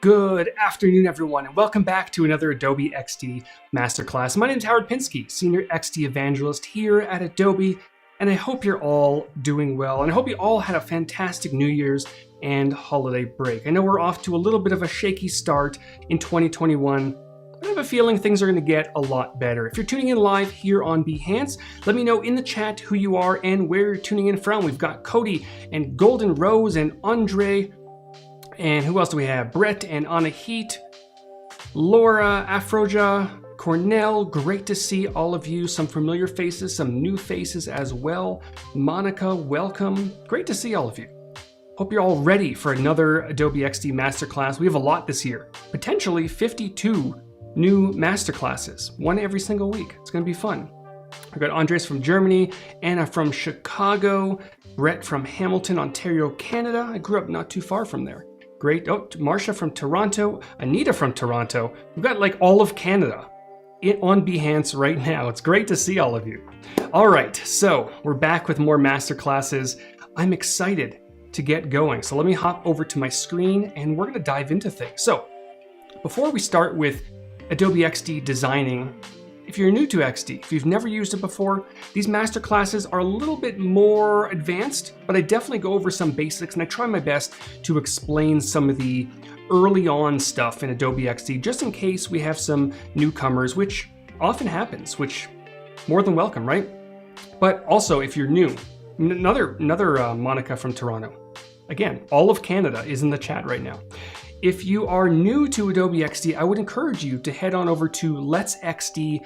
Good afternoon, everyone, and welcome back to another Adobe XD Masterclass. My name is Pinsky, Senior XD Evangelist here at Adobe, and I hope you're all doing well, and I hope you all had a fantastic New Year's and holiday break. I know we're off to a little bit of a shaky start in 2021, but I have a feeling things are going to get a lot better. If you're tuning in live here on Behance, let me know in the chat who you are and where you're tuning in from. We've got Cody and Golden Rose and Andre. And who else do we have? Brett and Anahit, Laura, Afroja, Cornell. Great to see all of you. Some familiar faces, some new faces as well. Monica, welcome. Great to see all of you. Hope you're all ready for another Adobe XD Masterclass. We have a lot this year. Potentially 52 new Masterclasses, one every single week. It's going to be fun. I've got Andres from Germany, Anna from Chicago, Brett from Hamilton, Ontario, Canada. I grew up not too far from there. Great. Oh, Marcia from Toronto, Anita from Toronto. We've got like all of Canada on Behance right now. It's great to see all of you. All right, so we're back with more masterclasses. I'm excited to get going. So let me hop over to my screen and we're going to dive into things. So before we start with Adobe XD designing, if you're new to XD, if you've never used it before, these masterclasses are a little bit more advanced, but I definitely go over some basics and I try my best to explain some of the early on stuff in Adobe XD, just in case we have some newcomers, which often happens, which more than welcome, right? But also if you're new, another Monica from Toronto. Again, all of Canada is in the chat right now. If you are new to Adobe XD, I would encourage you to head on over to letsxd.com.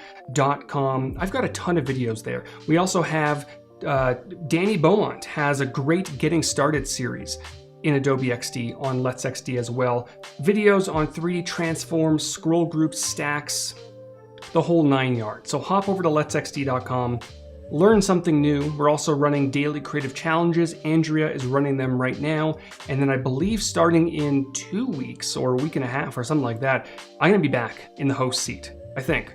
I've got a ton of videos there. We also have, Danny Beaumont has a great Getting Started series in Adobe XD on Let's XD as well. Videos on 3D transforms, scroll groups, stacks, the whole 9 yards. So hop over to letsxd.com. Learn something new. We're also running daily creative challenges. Andrea is running them right now. And then I believe starting in 2 weeks or a week and a half or something like that, I'm gonna be back in the host seat, I think.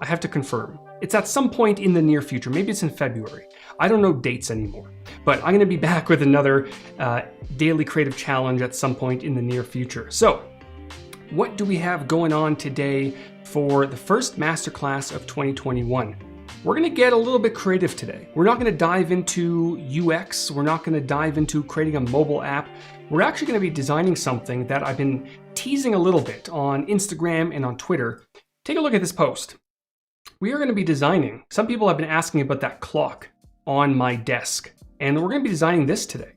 I have to confirm. It's at some point in the near future. Maybe it's in February. I don't know dates anymore, but I'm gonna be back with another daily creative challenge at some point in the near future. So what do we have going on today for the first masterclass of 2021? We're gonna get a little bit creative today. We're not gonna dive into UX. We're not gonna dive into creating a mobile app. We're actually gonna be designing something that I've been teasing a little bit on Instagram and on Twitter. Take a look at this post. We are gonna be designing, some people have been asking about that clock on my desk, and we're gonna be designing this today.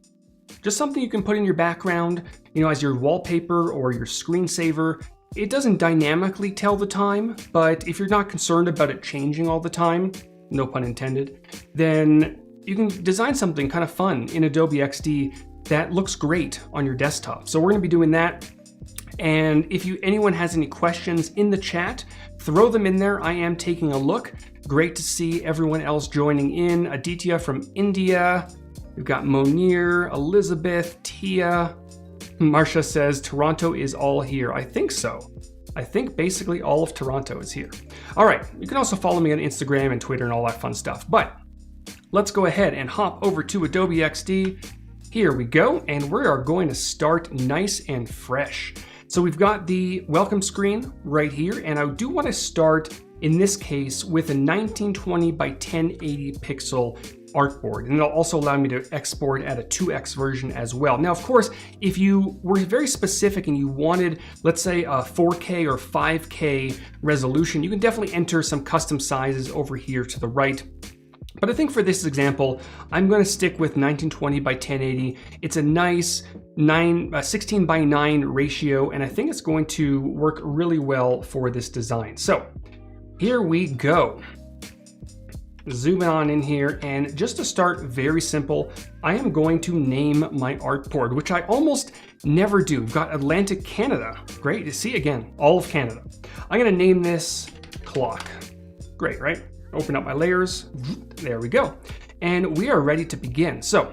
Just something you can put in your background, as your wallpaper or your screensaver. It doesn't dynamically tell the time, but if you're not concerned about it changing all the time, no pun intended, then you can design something kind of fun in Adobe XD that looks great on your desktop. So we're gonna be doing that. And if anyone has any questions in the chat, throw them in there. I am taking a look. Great to see everyone else joining in. Aditya from India. We've got Monir, Elizabeth, Tia. Marcia says, Toronto is all here. I think so. I think basically all of Toronto is here. All right, you can also follow me on Instagram and Twitter and all that fun stuff. But let's go ahead and hop over to Adobe XD. Here we go, and we are going to start nice and fresh. So we've got the welcome screen right here, and I do want to start, in this case, with a 1920 by 1080 pixel Artboard, and it'll also allow me to export at a 2x version as well. Now, of course, if you were very specific and you wanted, let's say, a 4K or 5K resolution, you can definitely enter some custom sizes over here to the right. But I think for this example, I'm going to stick with 1920 by 1080. It's a nice 16 by 9 ratio, and I think it's going to work really well for this design. So here we go. Zoom on in here, and just to start, very simple, I am going to name my artboard, which I almost never do. We've got Atlantic Canada. Great to see again, all of Canada. I'm gonna name this clock. Great, right? Open up my layers. There we go. And we are ready to begin. So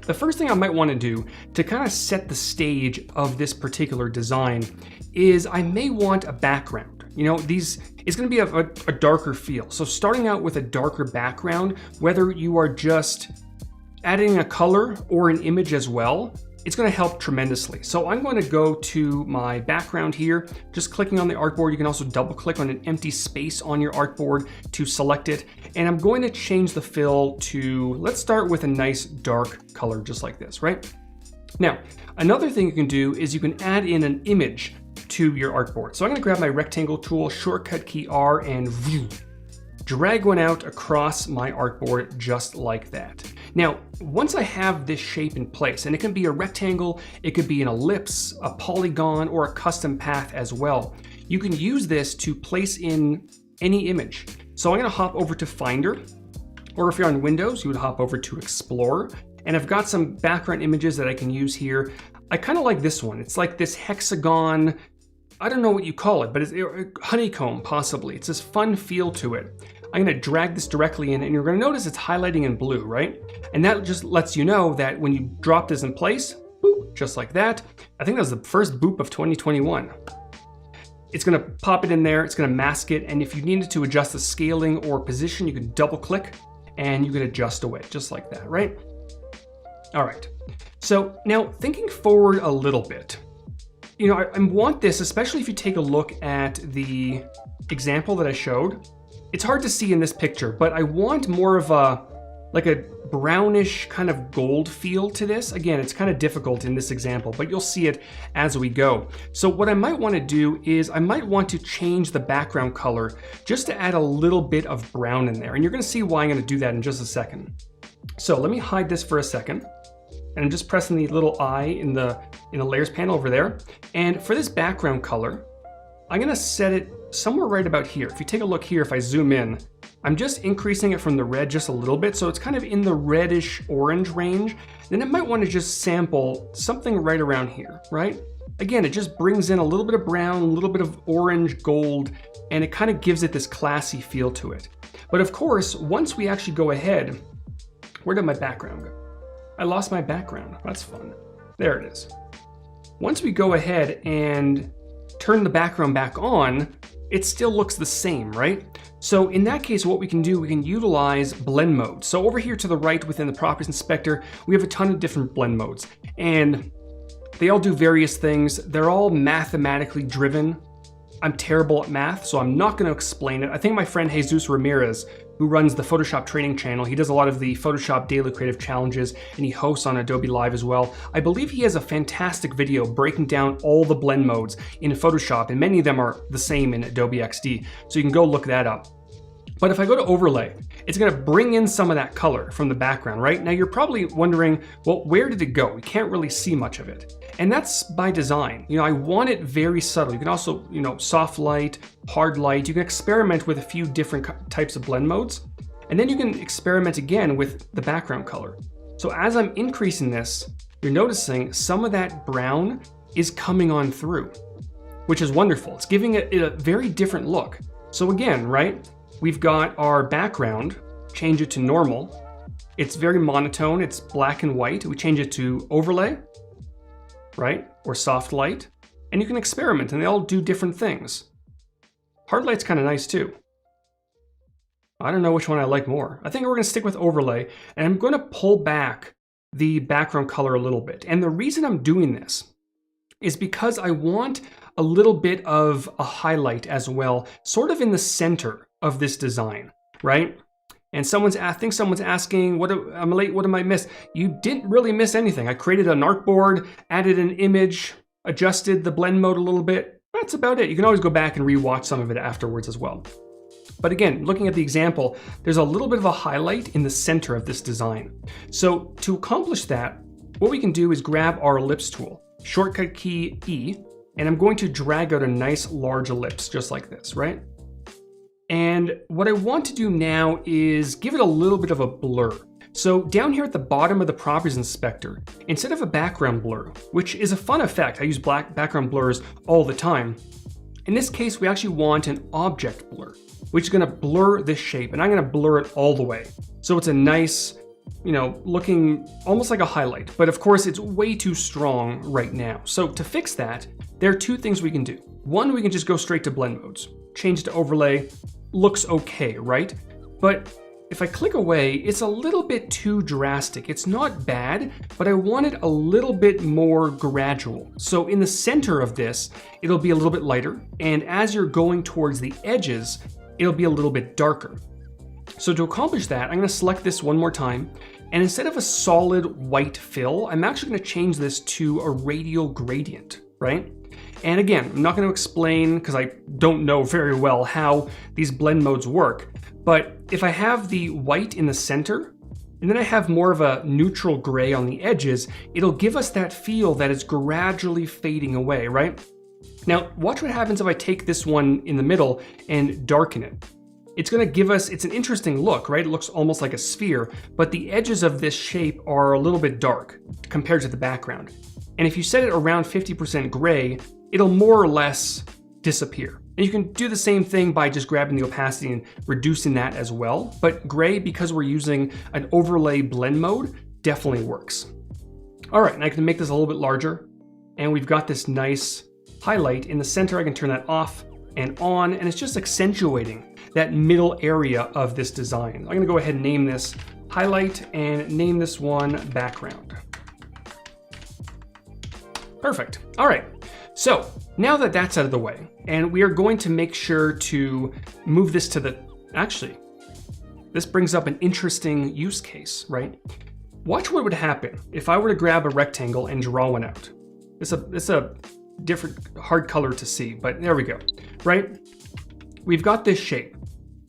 the first thing I might want to do to kind of set the stage of this particular design is I may want a background. It's going to be a darker feel. So starting out with a darker background, whether you are just adding a color or an image as well, it's going to help tremendously. So I'm going to go to my background here, just clicking on the artboard. You can also double click on an empty space on your artboard to select it. And I'm going to change the fill to, let's start with a nice dark color, just like this, right? Now, another thing you can do is you can add in an image to your artboard. So I'm going to grab my rectangle tool, shortcut key R, and drag one out across my artboard just like that. Now, once I have this shape in place, and it can be a rectangle, it could be an ellipse, a polygon, or a custom path as well, you can use this to place in any image. So I'm going to hop over to Finder, or if you're on Windows, you would hop over to Explorer, and I've got some background images that I can use here. I kind of like this one. It's like this hexagon, I don't know what you call it, but it's honeycomb possibly. It's this fun feel to it. I'm going to drag this directly in, and you're going to notice it's highlighting in blue, right? And that just lets you know that when you drop this in place, boop, just like that. I think that was the first boop of 2021. It's going to pop it in there, it's going to mask it, and if you needed to adjust the scaling or position, you can double click and you can adjust away, just like that, right? All right, so now thinking forward a little bit, you know, I want this, especially if you take a look at the example that I showed. It's hard to see in this picture, but I want more of like a brownish kind of gold feel to this. Again, it's kind of difficult in this example, but you'll see it as we go. So what I might want to do is I might want to change the background color just to add a little bit of brown in there. And you're going to see why I'm going to do that in just a second. So let me hide this for a second. And I'm just pressing the little eye in the layers panel over there. And for this background color, I'm going to set it somewhere right about here. If you take a look here, if I zoom in, I'm just increasing it from the red just a little bit, so it's kind of in the reddish orange range. Then I might want to just sample something right around here, right? Again, it just brings in a little bit of brown, a little bit of orange, gold, and it kind of gives it this classy feel to it. But of course, once we actually go ahead, where did my background go? I lost my background. That's fun. There it is. Once we go ahead and turn the background back on, it still looks the same, right? So in that case, what we can do, we can utilize blend modes. So over here to the right within the Properties Inspector, we have a ton of different blend modes, and they all do various things. They're all mathematically driven. I'm terrible at math, so I'm not going to explain it. I think my friend Jesus Ramirez, who runs the Photoshop training channel, he does a lot of the Photoshop Daily Creative Challenges, and he hosts on Adobe Live as well. I believe he has a fantastic video breaking down all the blend modes in Photoshop, and many of them are the same in Adobe XD, so you can go look that up. But if I go to overlay, it's going to bring in some of that color from the background, right? Now you're probably wondering, well, where did it go? We can't really see much of it. And that's by design. You know, I want it very subtle. You can also, you know, soft light, hard light. You can experiment with a few different types of blend modes. And then you can experiment again with the background color. So as I'm increasing this, you're noticing some of that brown is coming on through, which is wonderful. It's giving it a very different look. So again, right? We've got our background, change it to normal. It's very monotone, it's black and white. We change it to overlay, right? Or soft light. And you can experiment, and they all do different things. Hard light's kind of nice too. I don't know which one I like more. I think we're gonna stick with overlay, and I'm gonna pull back the background color a little bit. And the reason I'm doing this is because I want a little bit of a highlight as well, sort of in the center of this design, right? And I think someone's asking, I'm late, what am I miss? You didn't really miss anything. I created an artboard, added an image, adjusted the blend mode a little bit. That's about it. You can always go back and rewatch some of it afterwards as well. But again, looking at the example, there's a little bit of a highlight in the center of this design. So to accomplish that, what we can do is grab our Ellipse tool, shortcut key E, and I'm going to drag out a nice large ellipse just like this, right? And what I want to do now is give it a little bit of a blur. So down here at the bottom of the Properties Inspector, instead of a background blur, which is a fun effect, I use background blurs all the time. In this case, we actually want an object blur, which is going to blur this shape, and I'm going to blur it all the way. So it's a nice, you know, looking almost like a highlight, but of course it's way too strong right now. So to fix that, there are two things we can do. One, we can just go straight to blend modes, change to overlay, looks okay, right? But if I click away, it's a little bit too drastic. It's not bad, but I want it a little bit more gradual. So in the center of this, it'll be a little bit lighter, and as you're going towards the edges, it'll be a little bit darker. So to accomplish that, I'm going to select this one more time, and instead of a solid white fill, I'm actually going to change this to a radial gradient, right? And again, I'm not going to explain, because I don't know very well how these blend modes work, but if I have the white in the center, and then I have more of a neutral gray on the edges, it'll give us that feel that is gradually fading away, right? Now, watch what happens if I take this one in the middle and darken it. It's going to give us, it's an interesting look, right? It looks almost like a sphere, but the edges of this shape are a little bit dark compared to the background. And if you set it around 50% gray, it'll more or less disappear. And you can do the same thing by just grabbing the opacity and reducing that as well. But gray, because we're using an overlay blend mode, definitely works. All right, and I can make this a little bit larger. And we've got this nice highlight in the center. I can turn that off and on, and it's just accentuating that middle area of this design. I'm gonna go ahead and name this highlight and name this one background. Perfect. All right. So now that that's out of the way, and we are going to make sure to move this to the, actually, this brings up an interesting use case, right? Watch what would happen if I were to grab a rectangle and draw one out. It's a different, hard color to see, but there we go, right? We've got this shape,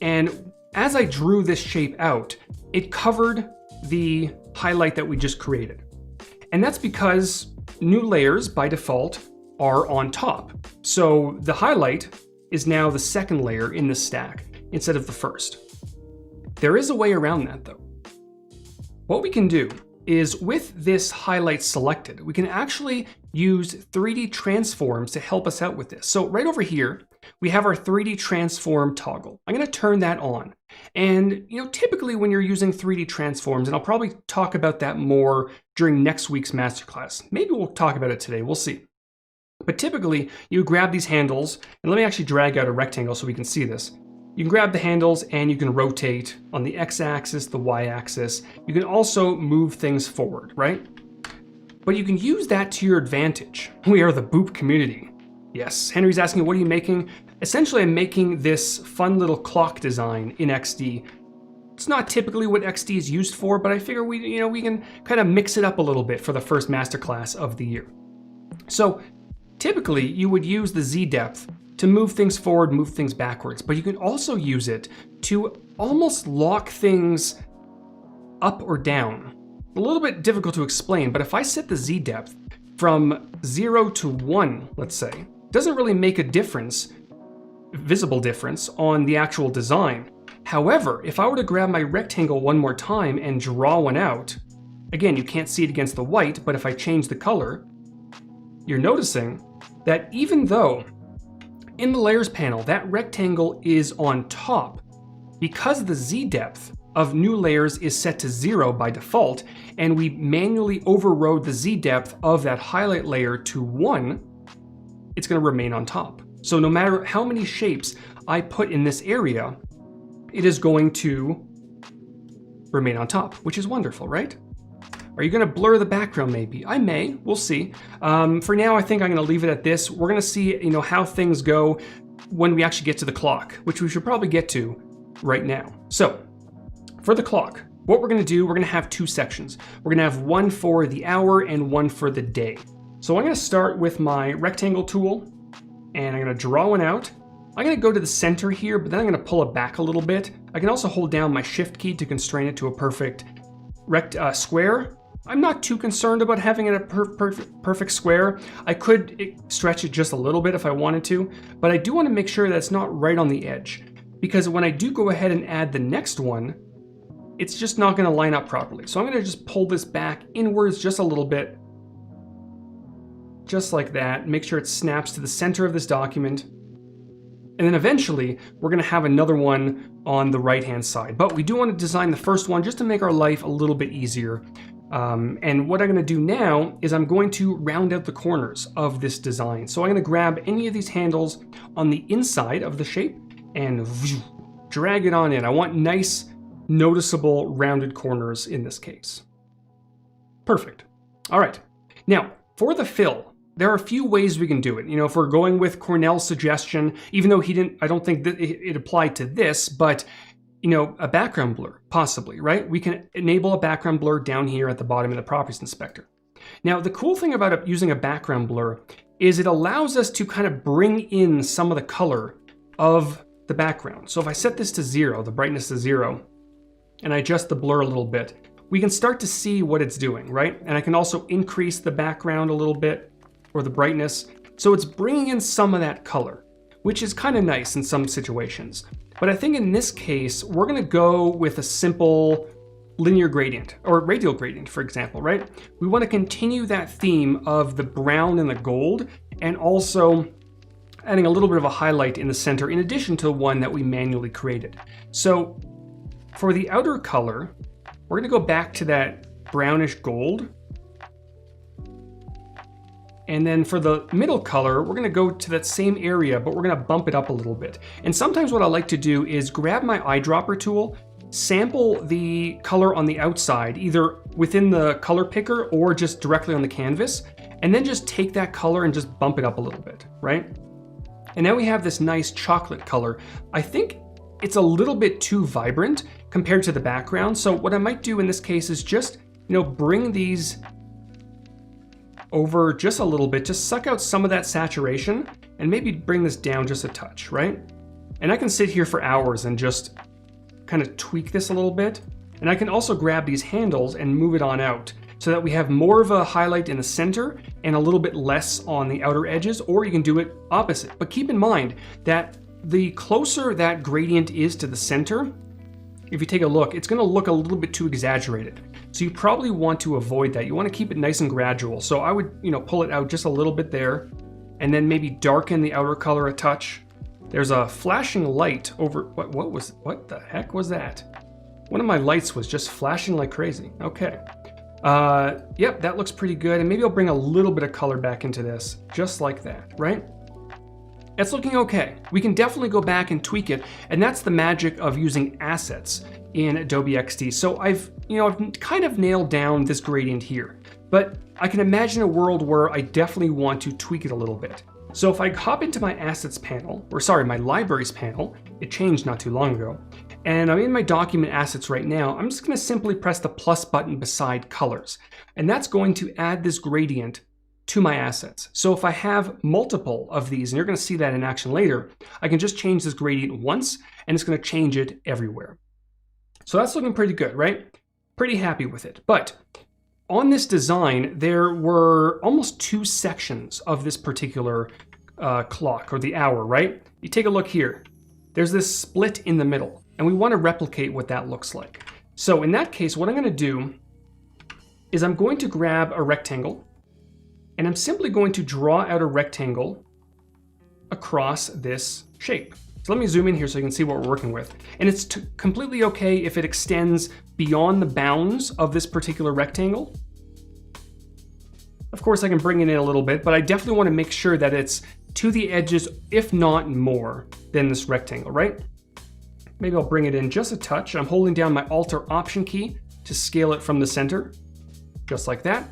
and as I drew this shape out, it covered the highlight that we just created. And that's because new layers by default are on top. So the highlight is now the second layer in the stack instead of the first. There is a way around that though. What we can do is with this highlight selected, we can actually use 3D transforms to help us out with this. So right over here, we have our 3D transform toggle. I'm going to turn that on. And typically when you're using 3D transforms, and I'll probably talk about that more during next week's masterclass. Maybe we'll talk about it today, we'll see. But typically you grab these handles, and let me actually drag out a rectangle so we can see this. You can grab the handles and you can rotate on the x-axis, the y-axis. You can also move things forward, right? But you can use that to your advantage. We are the Boop community. Yes, Henry's asking, what are you making? Essentially, I'm making this fun little clock design in XD. It's not typically what XD is used for, but I figure we can kind of mix it up a little bit for the first masterclass of the year. So typically, you would use the Z depth to move things forward, move things backwards, but you can also use it to almost lock things up or down. A little bit difficult to explain, but if I set the Z depth from 0 to 1, let's say, it doesn't really make a difference, visible difference, on the actual design. However, if I were to grab my rectangle one more time and draw one out, again, you can't see it against the white, but if I change the color, you're noticing that even though in the layers panel, that rectangle is on top, because the Z depth of new layers is set to 0 by default, and we manually overrode the Z depth of that highlight layer to 1, it's going to remain on top. So no matter how many shapes I put in this area, it is going to remain on top, which is wonderful, right? Are you going to blur the background maybe? I may, we'll see. For now, I think I'm going to leave it at this. We're going to see how things go when we actually get to the clock, which we should probably get to right now. So for the clock, what we're going to do, we're going to have two sections. We're going to have one for the hour and one for the day. So I'm going to start with my rectangle tool, and I'm going to draw one out. I'm going to go to the center here, but then I'm going to pull it back a little bit. I can also hold down my shift key to constrain it to a perfect square. I'm not too concerned about having it a perfect square. I could stretch it just a little bit if I wanted to, but I do want to make sure that it's not right on the edge, because when I do go ahead and add the next one, it's just not going to line up properly. So I'm going to just pull this back inwards just a little bit, just like that. Make sure it snaps to the center of this document. And then eventually, we're going to have another one on the right-hand side. But we do want to design the first one just to make our life a little bit easier. And what I'm going to do now is I'm going to round out the corners of this design. So I'm going to grab any of these handles on the inside of the shape and drag it on in. I want nice noticeable rounded corners in this case. Perfect. All right. Now, for the fill, there are a few ways we can do it. You know, if we're going with Cornell's suggestion, even though I don't think that it applied to this, but, you know, a background blur, possibly, right? We can enable a background blur down here at the bottom of the Properties Inspector. Now, the cool thing about using a background blur is it allows us to kind of bring in some of the color of the background. So if I set this to 0, the brightness to 0, and I adjust the blur a little bit, we can start to see what it's doing, right? And I can also increase the background a little bit, or the brightness. So it's bringing in some of that color, which is kind of nice in some situations. But I think in this case, we're gonna go with a simple linear gradient, or radial gradient, for example, right? We wanna continue that theme of the brown and the gold, and also adding a little bit of a highlight in the center, in addition to the one that we manually created. So for the outer color, we're gonna go back to that brownish gold. And then for the middle color, we're gonna go to that same area, but we're gonna bump it up a little bit. And sometimes what I like to do is grab my eyedropper tool, sample the color on the outside, either within the color picker or just directly on the canvas, and then just take that color and just bump it up a little bit, right? And now we have this nice chocolate color. I think it's a little bit too vibrant compared to the background. So what I might do in this case is just, you know, bring these over just a little bit, just suck out some of that saturation and maybe bring this down just a touch, right? And I can sit here for hours and just kind of tweak this a little bit. And I can also grab these handles and move it on out so that we have more of a highlight in the center and a little bit less on the outer edges, or you can do it opposite. But keep in mind that the closer that gradient is to the center, if you take a look, it's gonna look a little bit too exaggerated. So you probably want to avoid that. You want to keep it nice and gradual. So I would, you know, pull it out just a little bit there, and then maybe darken the outer color a touch. There's a flashing light over, what the heck was that? One of my lights was just flashing like crazy. Okay. Yep, that looks pretty good. And maybe I'll bring a little bit of color back into this, just like that, right? It's looking okay. We can definitely go back and tweak it, and that's the magic of using assets in Adobe XD. So I've kind of nailed down this gradient here, but I can imagine a world where I definitely want to tweak it a little bit. So if I hop into my assets panel, or sorry, my libraries panel, it changed not too long ago, and I'm in my document assets right now, I'm just gonna simply press the plus button beside colors, and that's going to add this gradient to my assets. So if I have multiple of these, and you're gonna see that in action later, I can just change this gradient once, and it's gonna change it everywhere. So that's looking pretty good, right? Pretty happy with it. But on this design, there were almost 2 sections of this particular clock, or the hour, right? You take a look here. There's this split in the middle, and we want to replicate what that looks like. So in that case, what I'm going to do is I'm going to grab a rectangle, and I'm simply going to draw out a rectangle across this shape. So let me zoom in here so you can see what we're working with. And it's completely okay if it extends beyond the bounds of this particular rectangle. Of course, I can bring it in a little bit, but I definitely want to make sure that it's to the edges, if not more than this rectangle, right? Maybe I'll bring it in just a touch. I'm holding down my Alt or Option key to scale it from the center, just like that.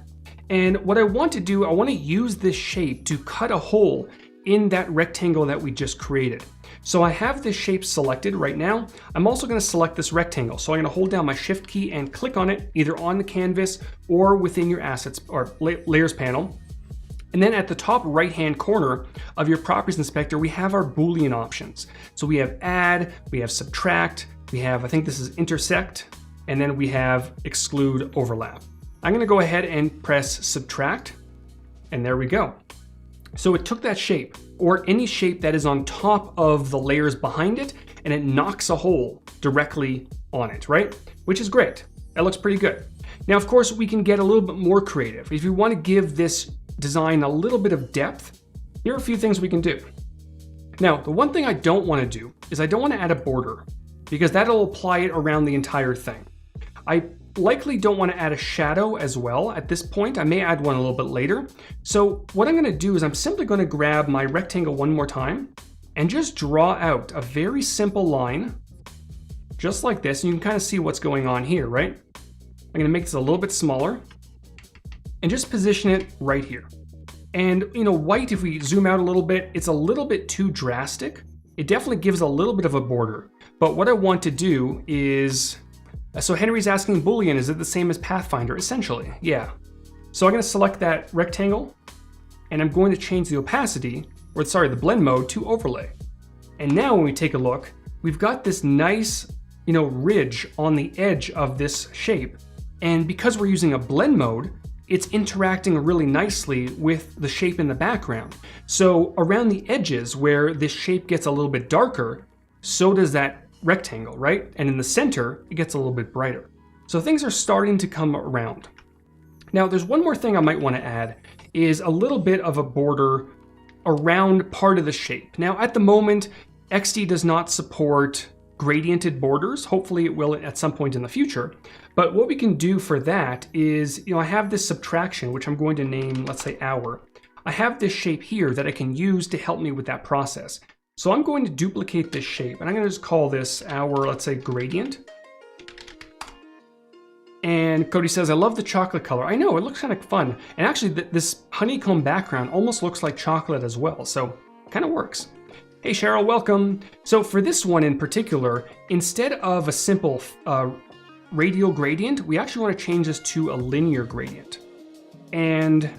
And what I want to do, I want to use this shape to cut a hole in that rectangle that we just created. So I have this shape selected right now. I'm also going to select this rectangle. So I'm going to hold down my Shift key and click on it, either on the canvas or within your assets or layers panel. And then at the top right-hand corner of your Properties Inspector, we have our Boolean options. So we have add, we have subtract, we have, I think this is intersect, and then we have exclude overlap. I'm going to go ahead and press subtract, and there we go. So it took that shape, or any shape that is on top of the layers behind it, and it knocks a hole directly on it, right? Which is great. That looks pretty good. Now, of course, we can get a little bit more creative. If you want to give this design a little bit of depth, here are a few things we can do. Now, the one thing I don't want to do is I don't want to add a border, because that'll apply it around the entire thing. I likely don't want to add a shadow as well at this point. I may add one a little bit later. So what I'm going to do is I'm simply going to grab my rectangle one more time and just draw out a very simple line just like this, and you can kind of see what's going on here, right? I'm gonna make this a little bit smaller and just position it right here. And white, if we zoom out a little bit, it's a little bit too drastic. It definitely gives a little bit of a border. But what I want to do is, so Henry's asking Boolean, is it the same as Pathfinder? Essentially, yeah. So I'm gonna select that rectangle and I'm going to change the opacity, or sorry, the blend mode to overlay. And now when we take a look, we've got this nice, ridge on the edge of this shape. And because we're using a blend mode, it's interacting really nicely with the shape in the background. So around the edges where this shape gets a little bit darker, so does that rectangle, right? And in the center, it gets a little bit brighter. So things are starting to come around. Now, there's one more thing I might want to add, is a little bit of a border around part of the shape. Now, at the moment, XD does not support gradiented borders. Hopefully it will at some point in the future. But what we can do for that is, I have this subtraction, which I'm going to name, let's say hour. I have this shape here that I can use to help me with that process. So I'm going to duplicate this shape, and I'm going to just call this our, let's say, gradient. And Cody says, I love the chocolate color. I know, it looks kind of fun. And actually, this honeycomb background almost looks like chocolate as well, so it kind of works. Hey Cheryl, welcome. So for this one in particular, instead of a simple radial gradient, we actually want to change this to a linear gradient. And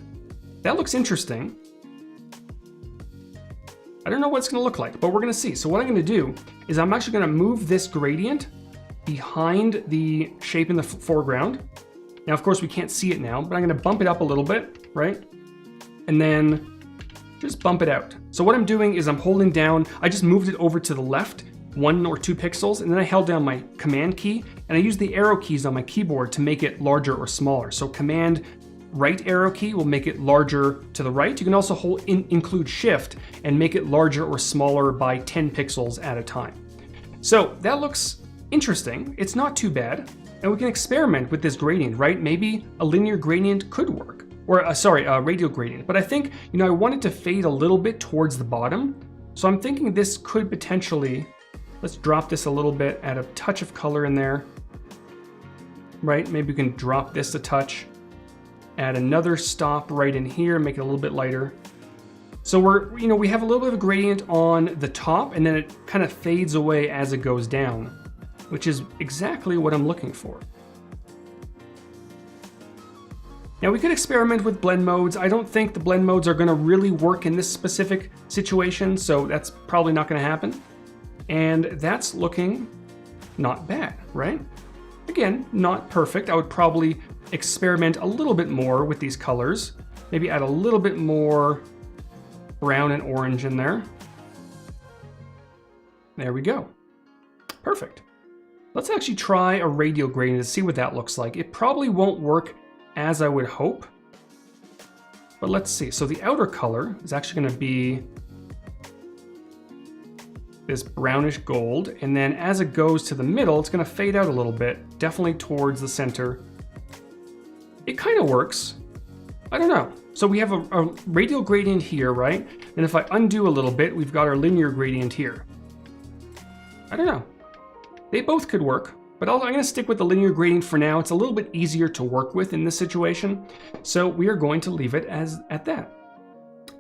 that looks interesting. I don't know what it's going to look like, but we're going to see. So what I'm going to do is I'm actually going to move this gradient behind the shape in the foreground. Now, of course, we can't see it now, but I'm going to bump it up a little bit, right? And then just bump it out. So what I'm doing is I'm holding down, I just moved it over to the left 1 or 2 pixels, and then I held down my command key, and I used the arrow keys on my keyboard to make it larger or smaller. So command right arrow key will make it larger to the right. You can also include shift and make it larger or smaller by 10 pixels at a time. So that looks interesting. It's not too bad. And we can experiment with this gradient, right? Maybe a linear gradient could work. Or a radial gradient. But I think, I want it to fade a little bit towards the bottom. So I'm thinking this could potentially, let's drop this a little bit, add a touch of color in there. Right, maybe we can drop this a touch. Add another stop right in here, make it a little bit lighter. So we have a little bit of a gradient on the top, and then it kind of fades away as it goes down, which is exactly what I'm looking for. Now we could experiment with blend modes. I don't think the blend modes are gonna really work in this specific situation, so that's probably not gonna happen. And that's looking not bad, right? Again, not perfect. I would probably experiment a little bit more with these colors. Maybe add a little bit more brown and orange in there. There we go. Perfect. Let's actually try a radial gradient to see what that looks like. It probably won't work as I would hope, but let's see. So the outer color is actually going to be this brownish gold, and then as it goes to the middle, it's going to fade out a little bit, definitely towards the center. It kind of works. I don't know. So we have a radial gradient here, right? And if I undo a little bit, we've got our linear gradient here. I don't know. They both could work. But I'm going to stick with the linear gradient for now. It's a little bit easier to work with in this situation. So we are going to leave it at that.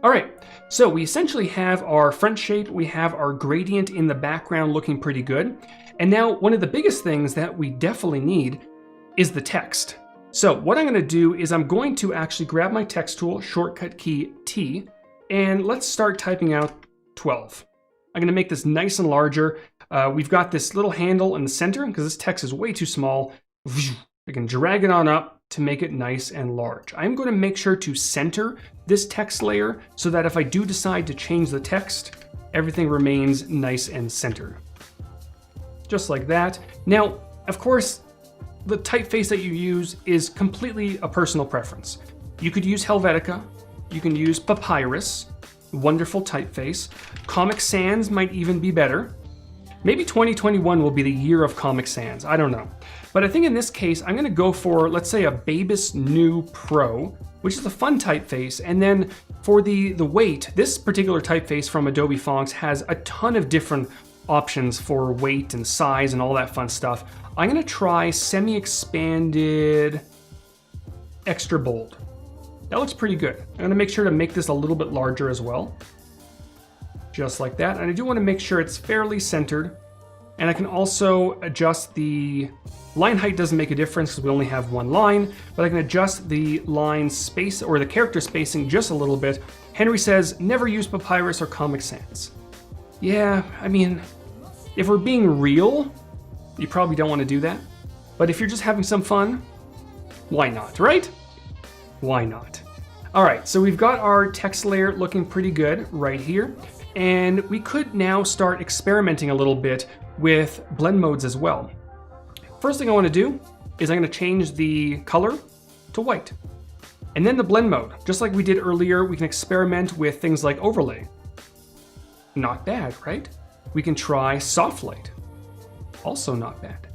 All right, so we essentially have our front shape. We have our gradient in the background looking pretty good. And now one of the biggest things that we definitely need is the text. So what I'm going to do is I'm going to actually grab my text tool, shortcut key T, and let's start typing out 12. I'm going to make this nice and larger. We've got this little handle in the center because this text is way too small. I can drag it on up to make it nice and large. I'm going to make sure to center this text layer so that if I do decide to change the text, everything remains nice and centered. Just like that. Now, of course, the typeface that you use is completely a personal preference. You could use Helvetica, you can use Papyrus, wonderful typeface. Comic Sans might even be better. Maybe 2021 will be the year of Comic Sans, I don't know. But I think in this case, I'm gonna go for, let's say, a Babus New Pro, which is a fun typeface. And then for the weight, this particular typeface from Adobe Fonts has a ton of different options for weight and size and all that fun stuff. I'm gonna try semi-expanded extra bold. That looks pretty good. I'm gonna make sure to make this a little bit larger as well. Just like that. And I do wanna make sure it's fairly centered. And I can also adjust the line height. Doesn't make a difference because we only have one line, but I can adjust the line space or the character spacing just a little bit. Henry says, never use Papyrus or Comic Sans. Yeah, I mean, if we're being real, you probably don't want to do that. But if you're just having some fun, why not, right? Why not? All right, so we've got our text layer looking pretty good right here. And we could now start experimenting a little bit with blend modes as well. First thing I want to do is I'm going to change the color to white. And then the blend mode. Just like we did earlier, we can experiment with things like overlay. Not bad, right? We can try soft light. Also not bad.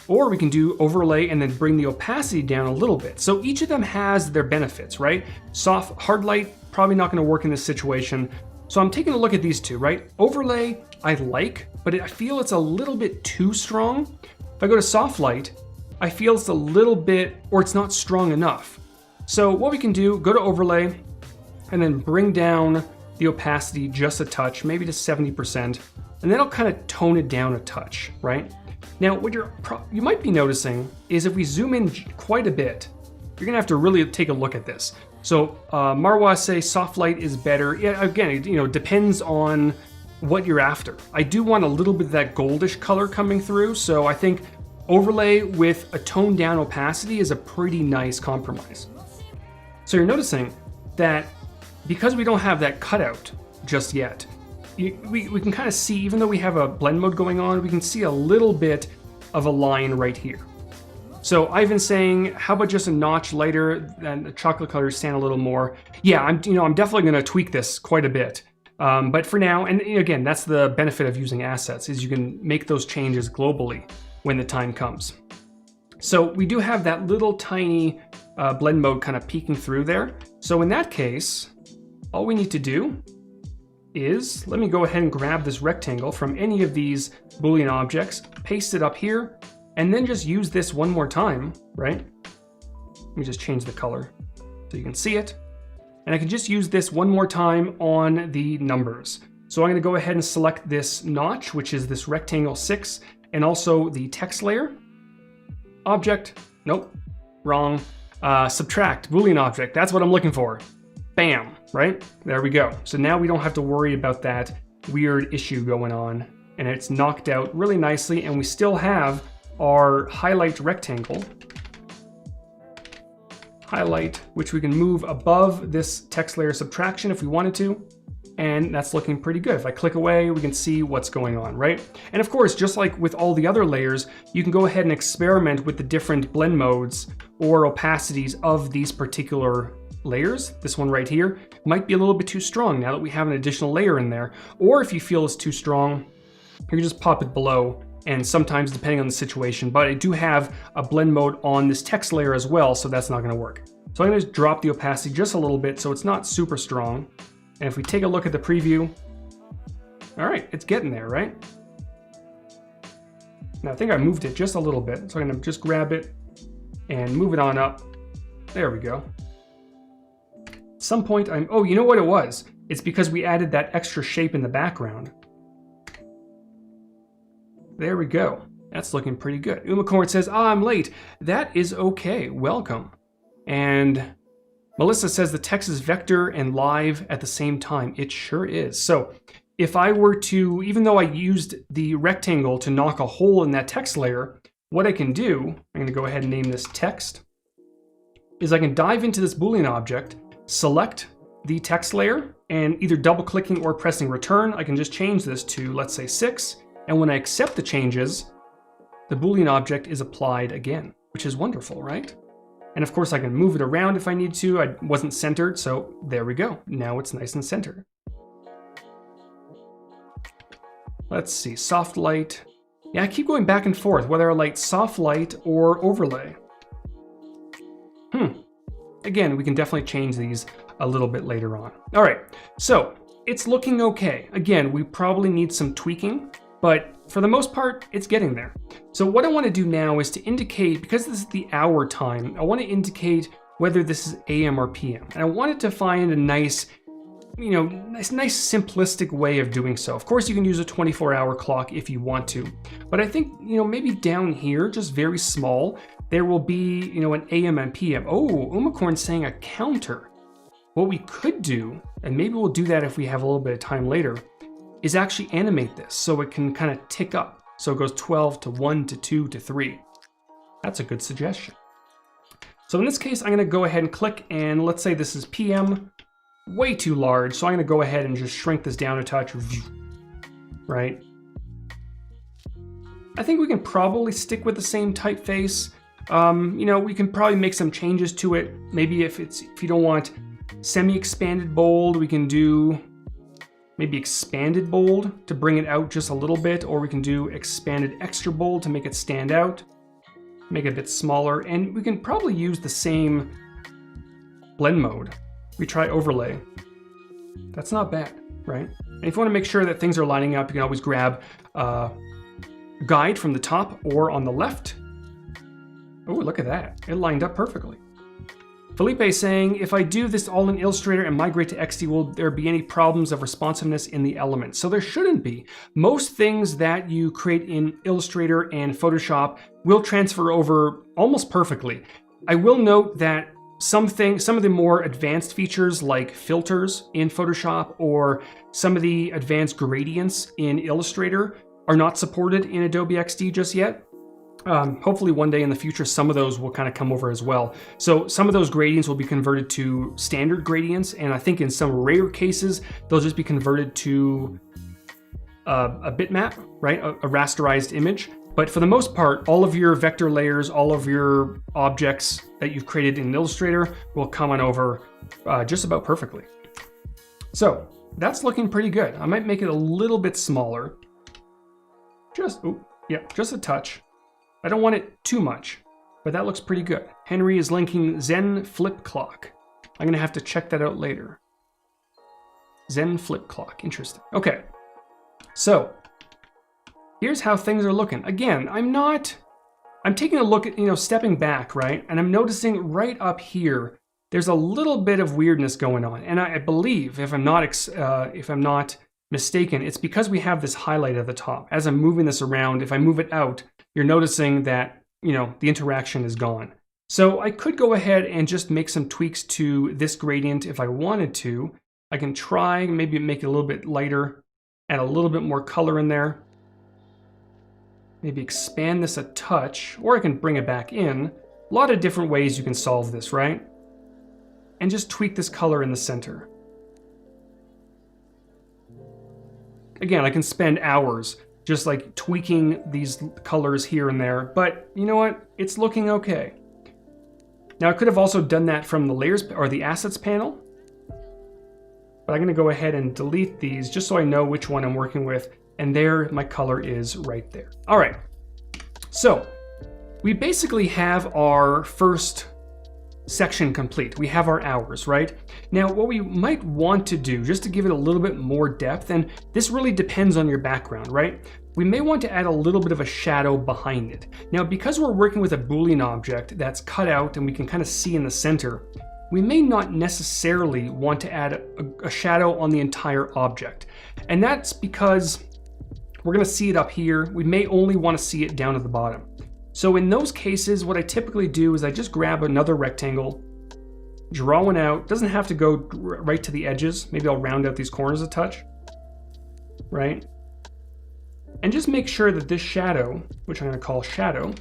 Or we can do overlay and then bring the opacity down a little bit. So each of them has their benefits, right? Hard light, probably not going to work in this situation. So I'm taking a look at these two, right? Overlay, I like, but I feel it's a little bit too strong. If I go to soft light, I feel it's a little bit, or it's not strong enough. So what we can do, go to overlay, and then bring down the opacity just a touch, maybe to 70%, and then I'll kind of tone it down a touch, right? Now, what you might be noticing is if we zoom in quite a bit, you're gonna have to really take a look at this. So Marwa say soft light is better. Yeah, again, it depends on what you're after. I do want a little bit of that goldish color coming through, so I think overlay with a toned down opacity is a pretty nice compromise. So you're noticing that because we don't have that cutout just yet, we can kind of see, even though we have a blend mode going on, we can see a little bit of a line right here. So Ivan's saying, how about just a notch lighter and the chocolate colors stand a little more? Yeah, I'm definitely going to tweak this quite a bit. But for now, and again, that's the benefit of using assets, is you can make those changes globally when the time comes. So we do have that little tiny blend mode kind of peeking through there. So in that case, all we need to do is, let me go ahead and grab this rectangle from any of these Boolean objects, paste it up here, and then just use this one more time, right? Let me just change the color so you can see it. And I can just use this one more time on the numbers. So I'm gonna go ahead and select this notch, which is this rectangle 6, and also the text layer. Object, nope, wrong. Subtract, Boolean object, that's what I'm looking for. Bam, right? There we go. So now we don't have to worry about that weird issue going on, and it's knocked out really nicely, and we still have our highlight rectangle. Highlight, which we can move above this text layer subtraction if we wanted to, and that's looking pretty good. If I click away, we can see what's going on, right? And of course, just like with all the other layers, you can go ahead and experiment with the different blend modes or opacities of these particular layers. This one right here might be a little bit too strong now that we have an additional layer in there. Or if you feel it's too strong, you can just pop it below, and sometimes depending on the situation, but I do have a blend mode on this text layer as well, so that's not gonna work. So I'm gonna just drop the opacity just a little bit so it's not super strong. And if we take a look at the preview, all right, it's getting there, right? Now I think I moved it just a little bit, so I'm gonna just grab it and move it on up. There we go. At some point oh, you know what it was? It's because we added that extra shape in the background. There we go. That's looking pretty good. Umacorn says, I'm late. That is okay. Welcome. And Melissa says the text is vector and live at the same time. It sure is. So if I were to, even though I used the rectangle to knock a hole in that text layer, what I can do, I'm going to go ahead and name this text, is I can dive into this Boolean object, select the text layer, and either double clicking or pressing return, I can just change this to, let's say 6. And when I accept the changes, the Boolean object is applied again, which is wonderful, right? And of course I can move it around if I need to. I wasn't centered, so there we go. Now it's nice and centered. Let's see, soft light. Yeah, I keep going back and forth, whether I like soft light or overlay. Again, we can definitely change these a little bit later on. All right, so it's looking okay. Again, we probably need some tweaking, but for the most part, it's getting there. So what I want to do now is to indicate, because this is the hour time, I want to indicate whether this is AM or PM. And I wanted to find a nice, nice simplistic way of doing so. Of course, you can use a 24-hour clock if you want to, but I think, maybe down here, just very small, there will be, an AM and PM. Oh, Umacorn's saying a counter. What we could do, and maybe we'll do that if we have a little bit of time later, is actually animate this so it can kind of tick up. So it goes 12 to 1 to 2 to 3. That's a good suggestion. So in this case, I'm going to go ahead and click, and let's say this is PM, way too large. So I'm going to go ahead and just shrink this down a touch, right? I think we can probably stick with the same typeface. We can probably make some changes to it. Maybe if you don't want semi-expanded bold, we can do maybe expanded bold to bring it out just a little bit, or we can do expanded extra bold to make it stand out, make it a bit smaller, and we can probably use the same blend mode. We try overlay. That's not bad, right? And if you want to make sure that things are lining up, you can always grab guide from the top or on the left. Oh, look at that. It lined up perfectly. Felipe is saying, if I do this all in Illustrator and migrate to XD, will there be any problems of responsiveness in the elements? So there shouldn't be. Most things that you create in Illustrator and Photoshop will transfer over almost perfectly. I will note that some of the more advanced features like filters in Photoshop or some of the advanced gradients in Illustrator are not supported in Adobe XD just yet. Hopefully one day in the future, some of those will kind of come over as well. So some of those gradients will be converted to standard gradients, and I think in some rare cases, they'll just be converted to a bitmap, right? A rasterized image. But for the most part, all of your vector layers, all of your objects that you've created in Illustrator will come on over just about perfectly. So that's looking pretty good. I might make it a little bit smaller. Just a touch. I don't want it too much, but that looks pretty good. Henry is linking Zen Flip Clock. I'm gonna have to check that out later. Zen Flip Clock, interesting. Okay, so here's how things are looking. Again, I'm taking a look at, stepping back, right? And I'm noticing right up here, there's a little bit of weirdness going on. And I believe, if I'm not mistaken, it's because we have this highlight at the top. As I'm moving this around, if I move it out, you're noticing that, the interaction is gone. So I could go ahead and just make some tweaks to this gradient if I wanted to. I can try, maybe make it a little bit lighter, add a little bit more color in there. Maybe expand this a touch, or I can bring it back in. A lot of different ways you can solve this, right? And just tweak this color in the center. Again, I can spend hours just like tweaking these colors here and there, but you know what? It's looking okay. Now I could have also done that from the layers or the assets panel, but I'm gonna go ahead and delete these just so I know which one I'm working with, and there my color is right there. All right, so we basically have our first section complete. We have our hours, right? Now, what we might want to do, just to give it a little bit more depth, and this really depends on your background, right? We may want to add a little bit of a shadow behind it. Now, because we're working with a Boolean object that's cut out and we can kind of see in the center, we may not necessarily want to add a shadow on the entire object. And that's because we're going to see it up here. We may only want to see it down at the bottom. So in those cases, what I typically do is I just grab another rectangle, draw one out. Doesn't have to go right to the edges. Maybe I'll round out these corners a touch, right? And just make sure that this shadow, which I'm going to call shadow,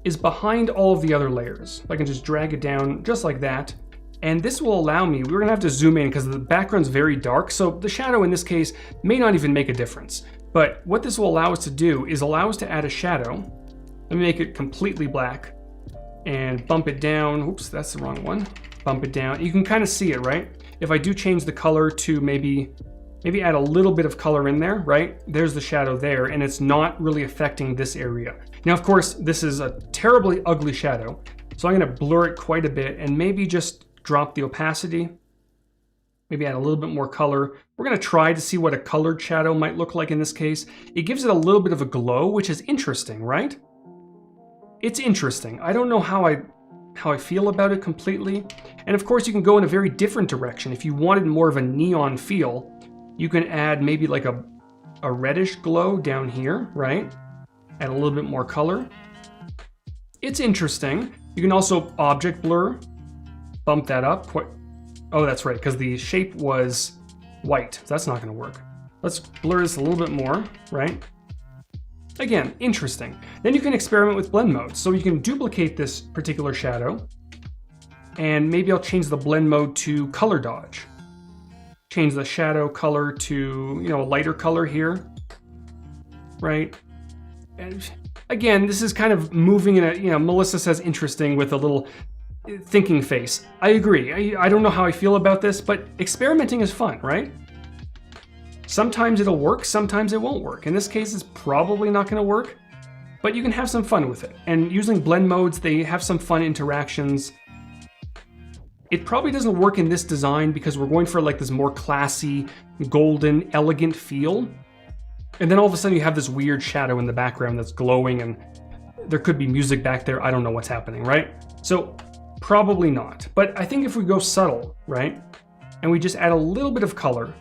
is behind all of the other layers. I can just drag it down just like that. And this will allow me, we're going to have to zoom in because the background's very dark. So the shadow in this case may not even make a difference. But what this will allow us to do is allow us to add a shadow. Let me make it completely black and bump it down. Oops, that's the wrong one. Bump it down. You can kind of see it, right? If I do change the color to maybe add a little bit of color in there, right? There's the shadow there, and it's not really affecting this area. Now, of course, this is a terribly ugly shadow, so I'm gonna blur it quite a bit and maybe just drop the opacity. Maybe add a little bit more color. We're gonna try to see what a colored shadow might look like in this case. It gives it a little bit of a glow, which is interesting, right? It's interesting. I don't know how I feel about it completely. And of course you can go in a very different direction. If you wanted more of a neon feel, you can add maybe like a reddish glow down here, right? Add a little bit more color. It's interesting. You can also object blur, bump that up. Oh, that's right, because the shape was white. So that's not gonna work. Let's blur this a little bit more, right? Again, interesting. Then you can experiment with blend mode. So you can duplicate this particular shadow, and maybe I'll change the blend mode to color dodge. Change the shadow color to, a lighter color here, right? And again, this is kind of moving in a, Melissa says interesting with a little thinking face. I agree. I don't know how I feel about this, but experimenting is fun, right? Sometimes it'll work, sometimes it won't work. In this case, it's probably not going to work, but you can have some fun with it. And using blend modes, they have some fun interactions. It probably doesn't work in this design because we're going for like this more classy, golden, elegant feel. And then all of a sudden you have this weird shadow in the background that's glowing, and there could be music back there. I don't know what's happening, right? So probably not. But I think if we go subtle, right, and we just add a little bit of color,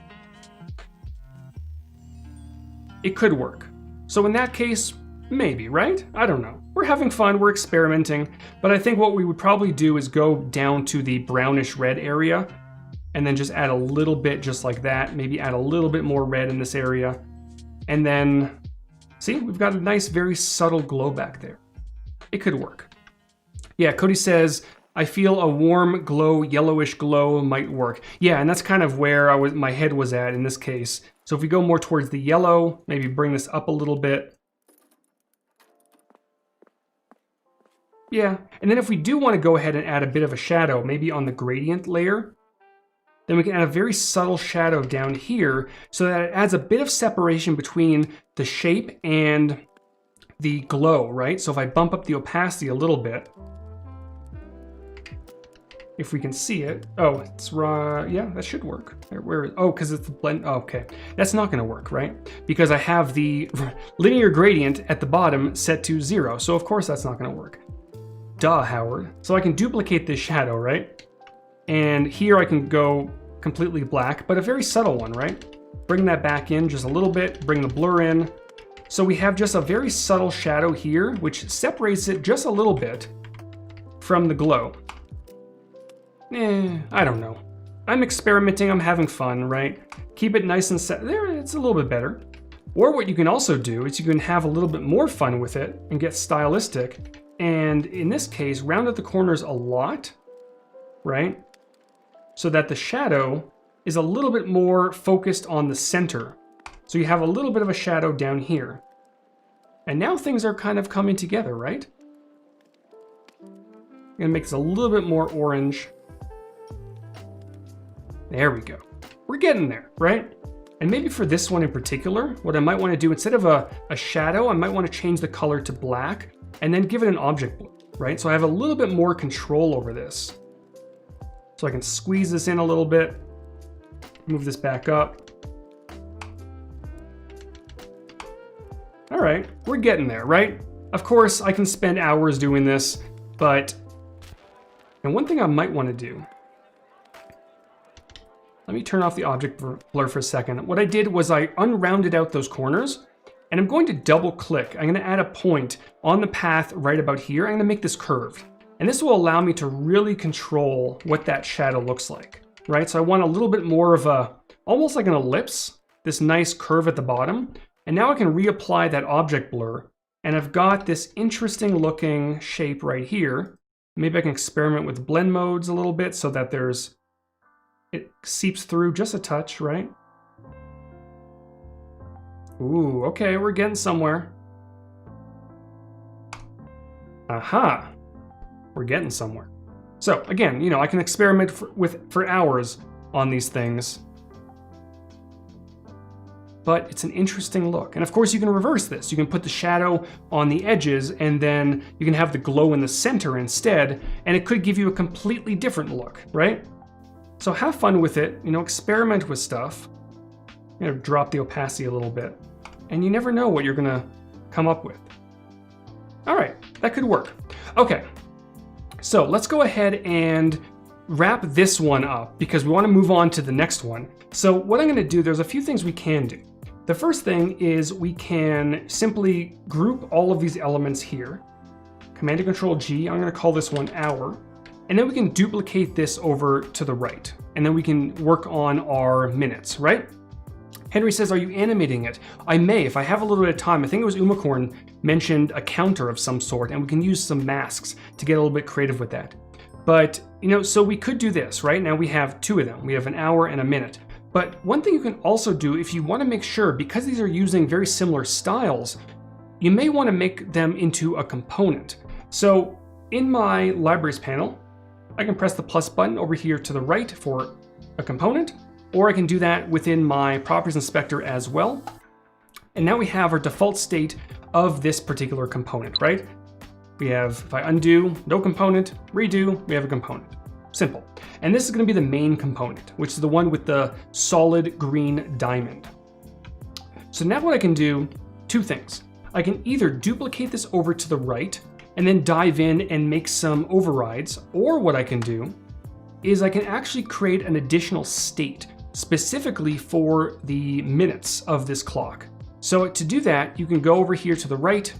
it could work. So in that case, maybe, right? I don't know. We're having fun, we're experimenting, but I think what we would probably do is go down to the brownish red area and then just add a little bit just like that. Maybe add a little bit more red in this area. And then, see, we've got a nice, very subtle glow back there. It could work. Yeah, Cody says, I feel a warm glow, yellowish glow might work. Yeah, and that's kind of where my head was at in this case. So if we go more towards the yellow, maybe bring this up a little bit. Yeah, and then if we do want to go ahead and add a bit of a shadow, maybe on the gradient layer, then we can add a very subtle shadow down here so that it adds a bit of separation between the shape and the glow, right? So if I bump up the opacity a little bit, if we can see it. Oh, it's raw. Yeah, that should work. Oh, because it's the blend. Oh, okay. That's not going to work, right? Because I have the linear gradient at the bottom set to 0. So of course that's not going to work. Duh, Howard. So I can duplicate this shadow, right? And here I can go completely black, but a very subtle one, right? Bring that back in just a little bit, bring the blur in. So we have just a very subtle shadow here, which separates it just a little bit from the glow. I don't know. I'm experimenting, I'm having fun, right? Keep it nice and set. There, it's a little bit better. Or what you can also do is you can have a little bit more fun with it and get stylistic. And in this case, round out the corners a lot, right? So that the shadow is a little bit more focused on the center. So you have a little bit of a shadow down here. And now things are kind of coming together, right? I'm gonna make this a little bit more orange. There we go. We're getting there, right? And maybe for this one in particular, what I might want to do, instead of a shadow, I might want to change the color to black and then give it an object blur, right? So I have a little bit more control over this. So I can squeeze this in a little bit, move this back up. All right, we're getting there, right? Of course, I can spend hours doing this, and one thing I might want to do, let me turn off the object blur for a second. What I did was I unrounded out those corners, and I'm going to double click. I'm going to add a point on the path right about here. I'm going to make this curved. And this will allow me to really control what that shadow looks like, right? So I want a little bit more of almost like an ellipse, this nice curve at the bottom. And now I can reapply that object blur, and I've got this interesting looking shape right here. Maybe I can experiment with blend modes a little bit so that it seeps through just a touch, right? Ooh, okay, we're getting somewhere. Aha, we're getting somewhere. So again, I can experiment for hours on these things, but it's an interesting look. And of course you can reverse this. You can put the shadow on the edges and then you can have the glow in the center instead, and it could give you a completely different look, right? So have fun with it, experiment with stuff, drop the opacity a little bit, and you never know what you're gonna come up with. All right, that could work. Okay, so let's go ahead and wrap this one up because we wanna move on to the next one. So what I'm gonna do, there's a few things we can do. The first thing is we can simply group all of these elements here. Command and Control G, I'm gonna call this one hour. And then we can duplicate this over to the right. And then we can work on our minutes, right? Henry says, are you animating it? I may, if I have a little bit of time. I think it was Umacorn mentioned a counter of some sort, and we can use some masks to get a little bit creative with that. But, so we could do this, right? Now we have two of them. We have an hour and a minute. But one thing you can also do if you want to make sure, because these are using very similar styles, you may want to make them into a component. So in my libraries panel, I can press the plus button over here to the right for a component, or I can do that within my properties inspector as well. And now we have our default state of this particular component, right? We have, if I undo, no component, redo, we have a component. Simple. And this is going to be the main component, which is the one with the solid green diamond. So now what I can do, two things. I can either duplicate this over to the right and then dive in and make some overrides, or what I can do is I can actually create an additional state specifically for the minutes of this clock. So to do that, you can go over here to the right,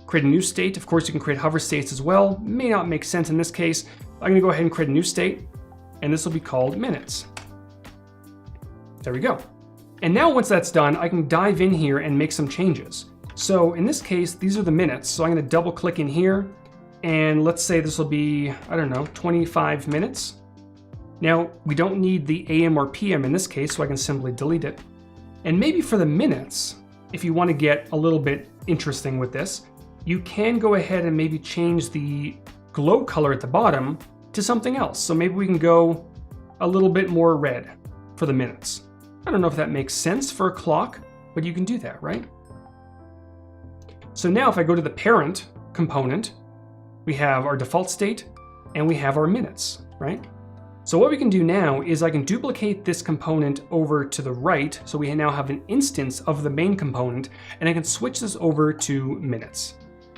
create a new state. Of course, you can create hover states as well. May not make sense in this case. I'm gonna go ahead and create a new state, and this will be called minutes. There we go. And now once that's done, I can dive in here and make some changes. So in this case, these are the minutes. So I'm gonna double click in here, and let's say this will be, 25 minutes. Now, we don't need the AM or PM in this case, so I can simply delete it. And maybe for the minutes, if you wanna get a little bit interesting with this, you can go ahead and maybe change the glow color at the bottom to something else. So maybe we can go a little bit more red for the minutes. I don't know if that makes sense for a clock, but you can do that, right? So now if I go to the parent component, we have our default state and we have our minutes, right? So what we can do now is I can duplicate this component over to the right. So we now have an instance of the main component, and I can switch this over to minutes,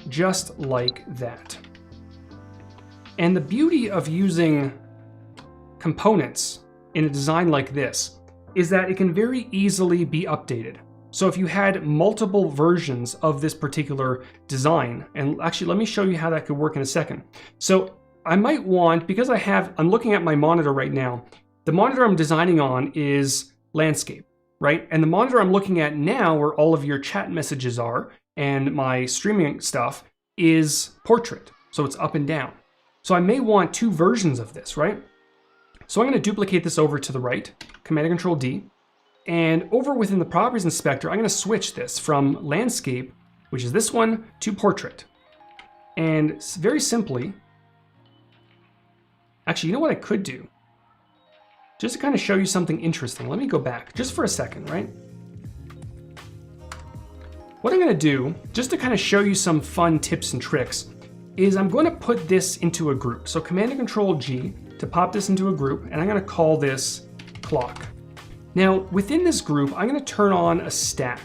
just like that. And the beauty of using components in a design like this is that it can very easily be updated. So if you had multiple versions of this particular design, and actually let me show you how that could work in a second. So I might want, because I'm looking at my monitor right now, the monitor I'm designing on is landscape, right? And the monitor I'm looking at now, where all of your chat messages are and my streaming stuff, is portrait. So it's up and down. So I may want two versions of this, right? So I'm going to duplicate this over to the right, Command and Control D, and over within the Properties Inspector, I'm going to switch this from landscape, which is this one, to portrait. And very simply, actually, you know what I could do? Just to kind of show you something interesting. Let me go back just for a second, right? What I'm going to do, just to kind of show you some fun tips and tricks, is I'm going to put this into a group. So Command and Control G to pop this into a group, and I'm going to call this clock. Now, within this group, I'm going to turn on a stack.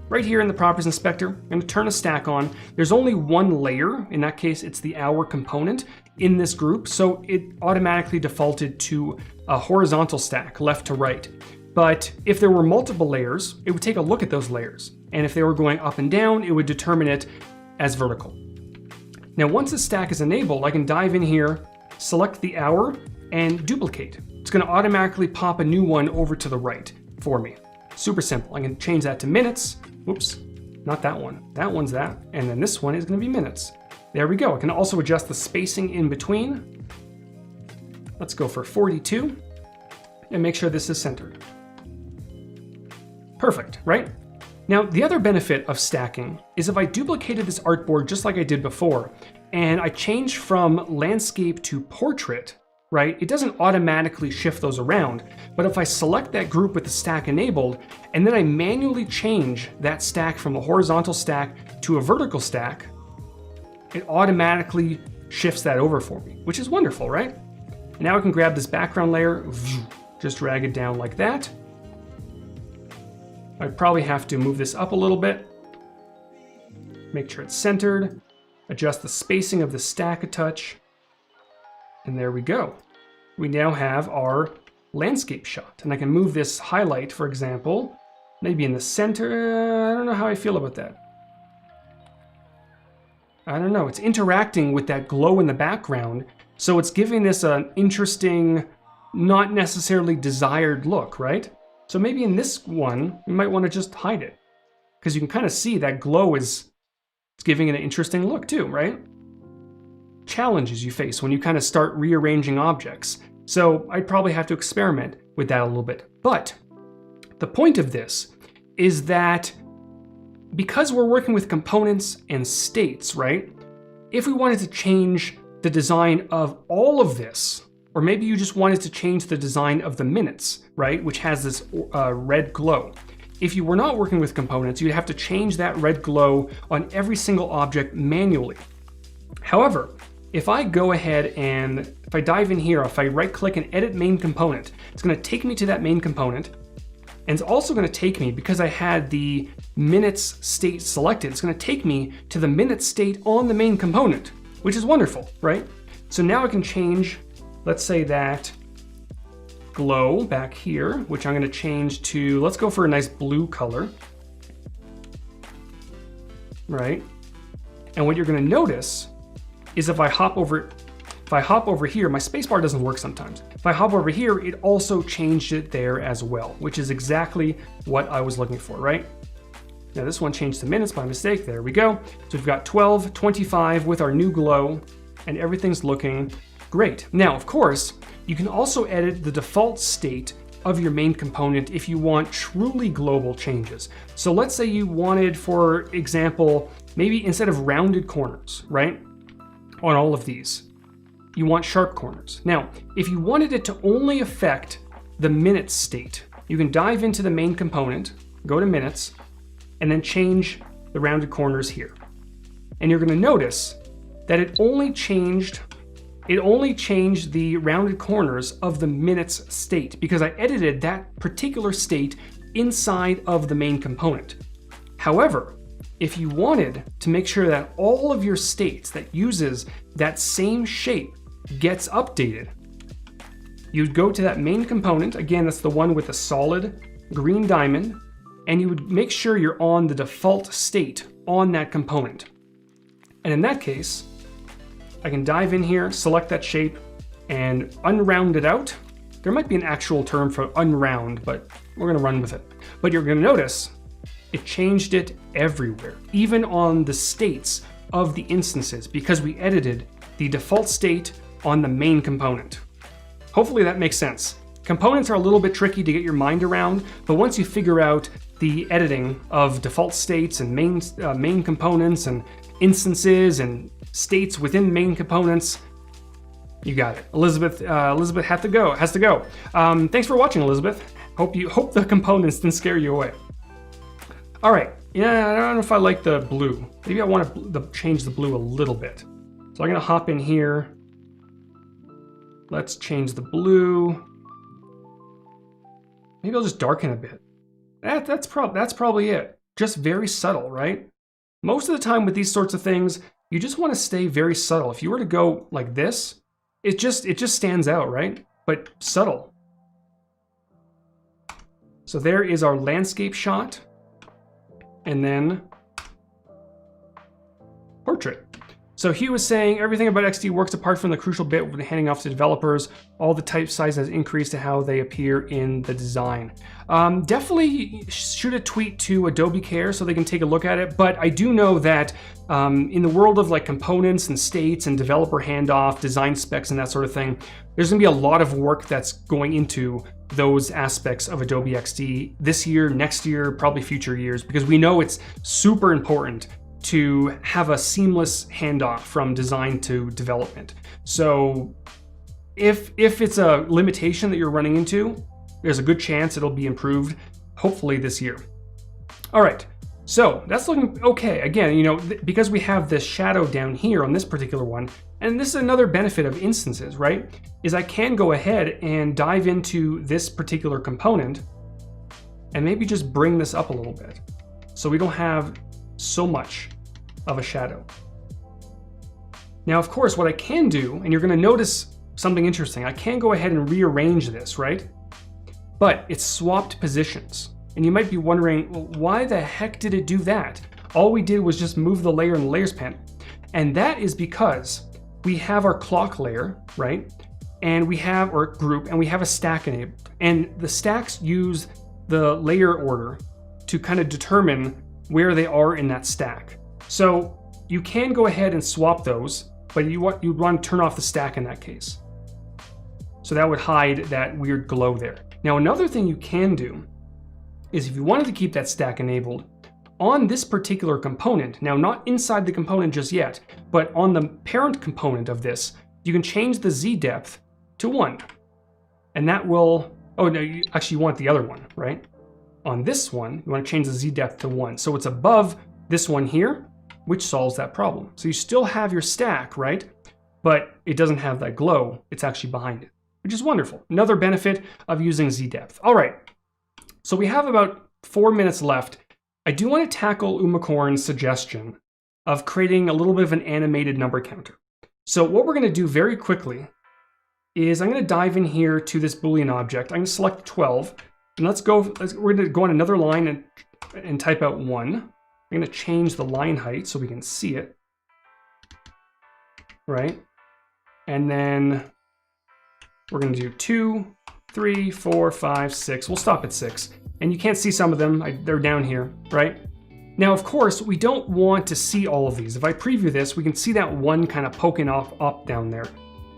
Right here in the Properties Inspector, I'm going to turn a stack on. There's only one layer. In that case, it's the hour component in this group, so it automatically defaulted to a horizontal stack, left to right. But if there were multiple layers, it would take a look at those layers. And if they were going up and down, it would determine it as vertical. Now, once the stack is enabled, I can dive in here, select the hour, and duplicate. It's going to automatically pop a new one over to the right for me. Super simple. I can change that to minutes. Whoops, not that one. That one's that. And then this one is going to be minutes. There we go. I can also adjust the spacing in between. Let's go for 42 and make sure this is centered. Perfect, right? Now, the other benefit of stacking is if I duplicated this artboard just like I did before, and I change from landscape to portrait, right? It doesn't automatically shift those around, but if I select that group with the stack enabled, and then I manually change that stack from a horizontal stack to a vertical stack, it automatically shifts that over for me, which is wonderful, right? Now I can grab this background layer, just drag it down like that. I'd probably have to move this up a little bit. Make sure it's centered. Adjust the spacing of the stack a touch. And there we go. We now have our landscape shot. And I can move this highlight, for example, maybe in the center. I don't know how I feel about that. I don't know. It's interacting with that glow in the background. So it's giving this an interesting, not necessarily desired look, right? So maybe in this one, you might want to just hide it. Because you can kind of see that glow is giving it an interesting look too, right? Challenges you face when you kind of start rearranging objects. So I'd probably have to experiment with that a little bit. But the point of this is that because we're working with components and states, right? If we wanted to change the design of all of this, or maybe you just wanted to change the design of the minutes, right? Which has this red glow. If you were not working with components, you'd have to change that red glow on every single object manually. However, if I go ahead and if I dive in here, if I right click and edit main component, it's going to take me to that main component. And it's also going to take me, because I had the minutes state selected, it's going to take me to the minutes state on the main component, which is wonderful, right? So now I can change, let's say that glow back here, which I'm going to change to, let's go for a nice blue color, right? And what you're going to notice is if I hop over here, my spacebar doesn't work sometimes. If I hop over here, it also changed it there as well, which is exactly what I was looking for, right? Now this one changed to minutes by mistake. There we go. So we've got 12, 25 with our new glow, and everything's looking great. Now, of course, you can also edit the default state of your main component if you want truly global changes. So let's say you wanted, for example, maybe instead of rounded corners, right? On all of these, you want sharp corners. Now, if you wanted it to only affect the minutes state, you can dive into the main component, go to minutes, and then change the rounded corners here. And you're going to notice that it only changed the rounded corners of the minutes state because I edited that particular state inside of the main component. However, if you wanted to make sure that all of your states that uses that same shape gets updated, you'd go to that main component, again, that's the one with the solid green diamond, and you would make sure you're on the default state on that component. And in that case, I can dive in here, select that shape, and unround it out. There might be an actual term for unround, but we're gonna run with it. But you're gonna notice it changed it everywhere, even on the states of the instances, because we edited the default state on the main component. Hopefully that makes sense. Components are a little bit tricky to get your mind around, but once you figure out the editing of default states and main components and instances and states within main components, you got it. Elizabeth has to go. Thanks for watching, Elizabeth. Hope the components didn't scare you away. All right, yeah, I don't know if I like the blue. Maybe I want to change the blue a little bit. So I'm gonna hop in here. Let's change the blue. Maybe I'll just darken a bit. That's probably it. Just very subtle, right? Most of the time with these sorts of things, you just want to stay very subtle. If you were to go like this, it just stands out, right? But subtle. So there is our landscape shot. And then portrait. So Hugh was saying everything about XD works apart from the crucial bit when handing off to developers. All the type size has increased to how they appear in the design. Definitely shoot a tweet to Adobe Care so they can take a look at it. But I do know that in the world of like components and states and developer handoff, design specs and that sort of thing, there's gonna be a lot of work that's going into those aspects of Adobe XD this year, next year, probably future years, because we know it's super important to have a seamless handoff from design to development. So if it's a limitation that you're running into, there's a good chance it'll be improved, hopefully this year. All right, so that's looking okay. Again, you know, because we have this shadow down here on this particular one, And this is another benefit of instances, right? Is I can go ahead and dive into this particular component and maybe just bring this up a little bit so we don't have so much of a shadow. Now, of course, what I can do, and you're going to notice something interesting, I can go ahead and rearrange this, right? But it's swapped positions. And you might be wondering, well, why the heck did it do that? All we did was just move the layer in the layers panel. And that is because we have our clock layer, right? And we have our group, and we have a stack enabled. And the stacks use the layer order to kind of determine where they are in that stack. So you can go ahead and swap those, but you want to turn off the stack in that case. So that would hide that weird glow there. Now, another thing you can do is if you wanted to keep that stack enabled, on this particular component, now not inside the component just yet, but on the parent component of this, you can change the Z depth to 1. And that will, oh no, you want the other one, right? On this one, you want to change the Z depth to 1. So it's above this one here, which solves that problem. So you still have your stack, right? But it doesn't have that glow, it's actually behind it, which is wonderful. Another benefit of using Z depth. All right, so we have about 4 minutes left. I do want to tackle Umacorn's suggestion of creating a little bit of an animated number counter. So what we're going to do very quickly is I'm going to dive in here to this Boolean object. I'm going to select 12, and we're going to go on another line and type out 1. I'm going to change the line height so we can see it, right? And then we're going to do 2, 3, 4, 5, 6. We'll stop at 6. And you can't see some of them, they're down here, right? Now, of course, we don't want to see all of these. If I preview this, we can see that one kind of poking up down there.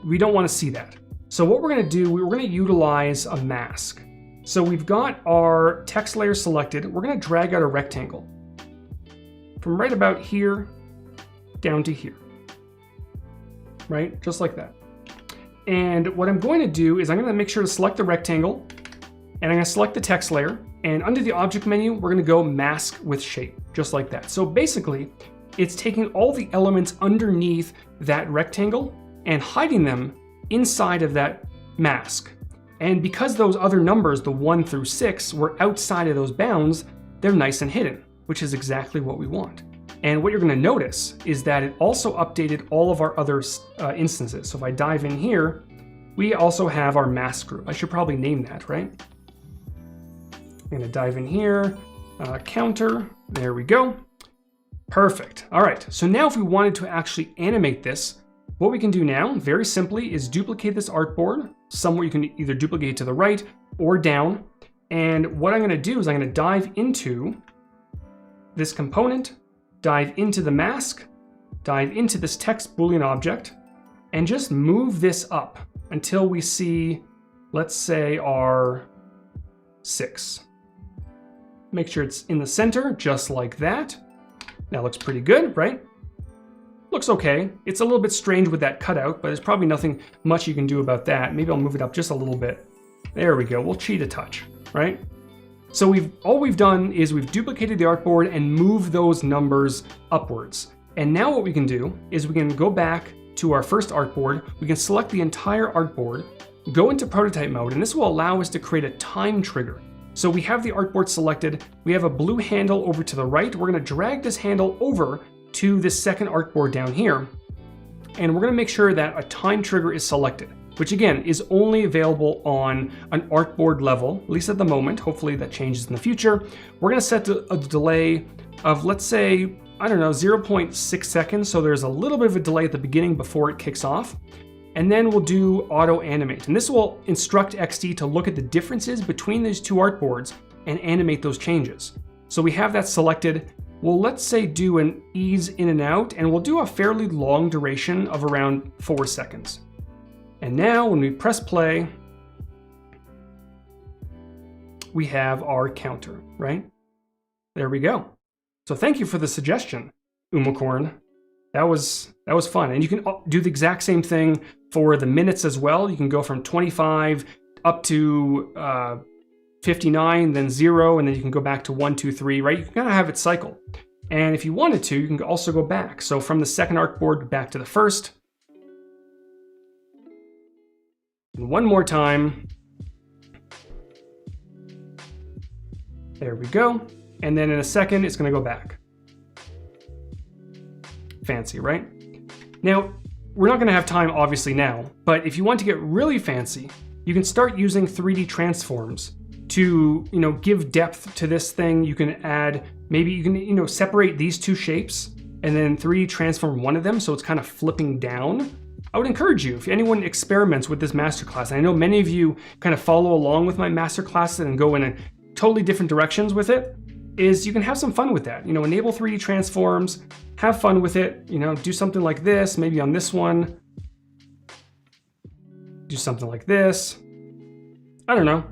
We don't want to see that. So what we're going to do, we're going to utilize a mask. So we've got our text layer selected. We're going to drag out a rectangle from right about here down to here, right? Just like that. And what I'm going to do is I'm going to make sure to select the rectangle, and I'm going to select the text layer, and under the object menu, we're going to go mask with shape, just like that. So basically, it's taking all the elements underneath that rectangle and hiding them inside of that mask. And because those other numbers, the 1 through 6, were outside of those bounds, they're nice and hidden, which is exactly what we want. And what you're going to notice is that it also updated all of our other instances. So if I dive in here, we also have our mask group. I should probably name that, right? I'm going to dive in here, counter, there we go. Perfect. All right, so now if we wanted to actually animate this, what we can do now, very simply, is duplicate this artboard. Somewhere you can either duplicate it to the right or down. And what I'm going to do is I'm going to dive into this component, dive into the mask, dive into this text Boolean object, and just move this up until we see, let's say, our 6. Make sure it's in the center, just like that. That looks pretty good, right? Looks okay. It's a little bit strange with that cutout, but there's probably nothing much you can do about that. Maybe I'll move it up just a little bit. There we go. We'll cheat a touch, right? So all we've done is we've duplicated the artboard and moved those numbers upwards. And now what we can do is we can go back to our first artboard. We can select the entire artboard, go into prototype mode, and this will allow us to create a time trigger. So we have the artboard selected. We have a blue handle over to the right. We're going to drag this handle over to this second artboard down here. And we're going to make sure that a time trigger is selected, which again is only available on an artboard level, at least at the moment. Hopefully that changes in the future. We're going to set a delay of, let's say, I don't know, 0.6 seconds. So there's a little bit of a delay at the beginning before it kicks off. And then we'll do auto animate. And this will instruct XD to look at the differences between these two artboards and animate those changes. So we have that selected. We'll, let's say, do an ease in and out, and we'll do a fairly long duration of around 4 seconds. And now when we press play, we have our counter, right? There we go. So thank you for the suggestion, Umacorn. That was fun. And you can do the exact same thing for the minutes as well. You can go from 25 up to 59, then 0, and then you can go back to 1, 2, 3, right? You can kind of have it cycle. And if you wanted to, you can also go back. So from the second artboard back to the first, And one more time. There we go. And then in a second, it's going to go back. Fancy, right? Now, we're not going to have time, obviously, now, but if you want to get really fancy, you can start using 3D transforms to, give depth to this thing. You can add, maybe you can, separate these two shapes and then 3D transform one of them so it's kind of flipping down. I would encourage you, if anyone experiments with this masterclass, and I know many of you kind of follow along with my masterclass and go in a totally different directions with it, is you can have some fun with that. Enable 3D transforms, have fun with it, do something like this, maybe on this one, do something like this. I don't know,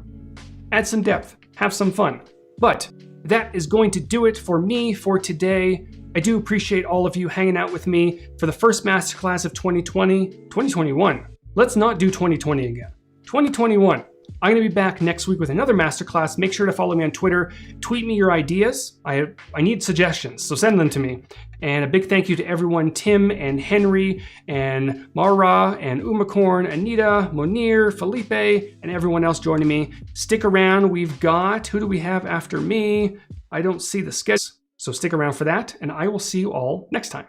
add some depth, have some fun. But that is going to do it for me for today. I do appreciate all of you hanging out with me for the first masterclass of 2021. Let's not do 2020 again. 2021. I'm going to be back next week with another masterclass. Make sure to follow me on Twitter. Tweet me your ideas. I need suggestions, so send them to me. And a big thank you to everyone, Tim and Henry and Mara and Umacorn, Anita, Monir, Felipe, and everyone else joining me. Stick around. We've got, who do we have after me? I don't see the schedule, so stick around for that, and I will see you all next time.